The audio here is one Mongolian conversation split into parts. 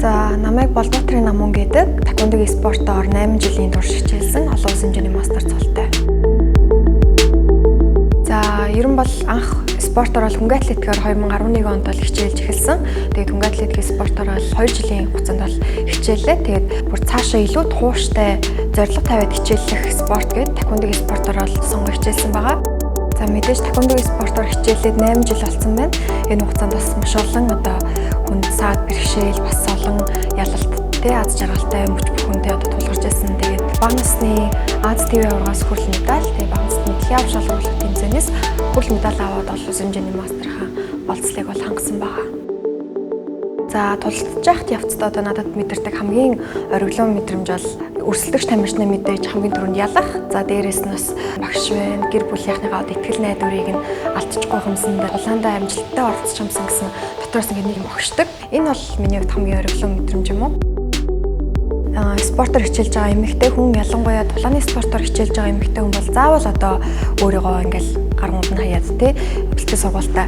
За намайг Болбоотрын намун гэдэг таквондогийн спортоор 8 жилийн турш хичээлсэн олон улсын хэмжээний мастер цолтой. За ер нь бол анх спортоор бол хөнгө атлетикээр 2011 онд бол хичээлж эхэлсэн. Тэгээд хөнгө атлетикийн спортоор бол 2 жилийн хугацаанд бол хичээллээ. Тэгээд бүр цаашаа илүү тууштай зорилго тавиад хичээллэх спорт гэдэг таквондогийн спортоор бол сонгож хичээлсэн байгаа. За мэдээж таквондогийн спортоор хичээлээд 8 жил болсон байна. Энэ хугацаанд бас маш олон одоо хүнд саад бэрхшээл бас олон ялалттай аз жаргалтай мөч бүхэндээ одоо тулгарч байсан. Тэгээд бага насны Аз ТV ургаас хүрэл медаль, тэгээд бага насны дэлхийн авч олонлог тэмцээнээс хүрэл медаль аваад олон улсын хэмжээний мастерхан болцлыг бол хангасан байгаа. За тулалдаж яхад явцдаа одоо надад мэдэрдэг хамгийн ориглон мэдрэмж бол өрсөлдөгч тамирчны мэдээж хамгийн түрүүнд ялах. За дээрээс нь бас багш байна, гэр бүлийнхнийгаа итгэл найдварыг нь алдчихгүй хэмсэндээ улаандаа амжилттай оролцож юмсан гэсэн дотроос нэг юм огшдог. Энэ бол миний хувьд хамгийн ориглон мэдрэмж юм уу? Спортоор хичээлж байгаа эмэгтэй хүн ялангуяа дулааны спортоор хичээлж байгаа эмэгтэй хүн бол заавал одоо өөрийгөө ингээл гар мунд нь хаяад бэлтгэл сургалтаа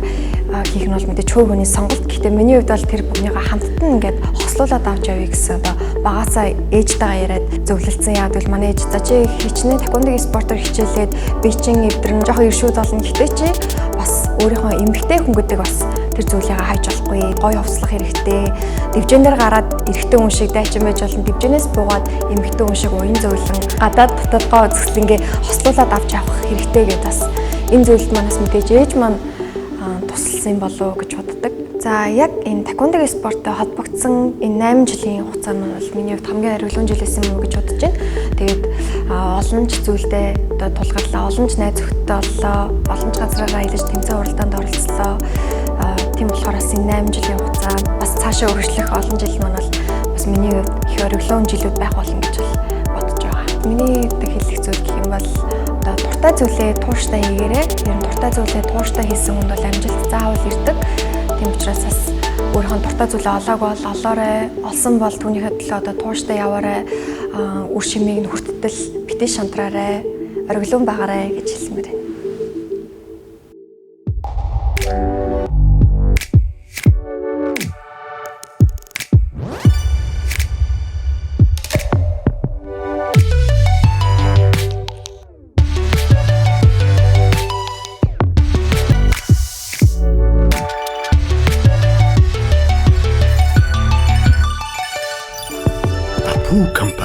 хийх нь бол мэдээж хувь хүний сонголт. Гэхдээ миний хувьд бол тэр бүхнийгээ хамттан ингээд хослуулаад авч явъя гэсэн одоо багаасаа ээжтэйгээ яриад зөвлөлдсөн. Яг бол манай ээж за чи хичнээн таквондогийн спортоор хичээлээд би чин эвдрэн жоохон иршүүд болно. Гэхдээ чи бас өөрийнхөө эмэгтэй хүн гэдэг бас тэр зүйлийг хайж болохгүй, гоё хувцлах хэрэгтэй. Дивжэнээр гараад эрэгтэй хүн шиг дайчин байж болно. Дивжэнээс буугаад эмэгтэй хүн шиг уян зөөлөн гадаад дотоодгоо үзэсгэлэнгээ хослуулаад авч явах хэрэгтэй гэдэг бас энэ зүйлд манаас мэдээж ээж маань тусалсан болов уу гэж боддог. За яг энэ таквондогийн спорттой холбогдсон энэ 8 жилийн хугацаа нь бол миний хувьд хамгийн ориглон жил байсан юм гэж бодож байна. Тэгээд олон ч зүйлдээ одоо тулгарлаа, олон ч найз зөвхөттэй боллоо, олон ч газраараа аялаж тэмцээн уралдаанд оролцлоо. Тийм болохоор бас энэ 8 жилийн хугацаа бас цаашаа үргэлжлэх олон жил маань бол бас миний хувьд их ориглон жилүүд байх болно гэж бодож байгаа. Миний хэлэх зүйл гэх юм бол одоо дуртай зүйлээ тууштай хийгээрэй. Ер нь дуртай зүйлээ тууштай хийсэн хүнд бол амжилт заавал ирдэг. Тийм учраас бас өөрийнхөө дуртай зүйлээ олоогүй бол олоорой. Олсон бол түүнийхээ төлөө одоо тууштай яваарай. Үр шимийг хүртэл битээ шантраарай. Ориглон байгаарай гэж хэлсмээр байна. Poo Company.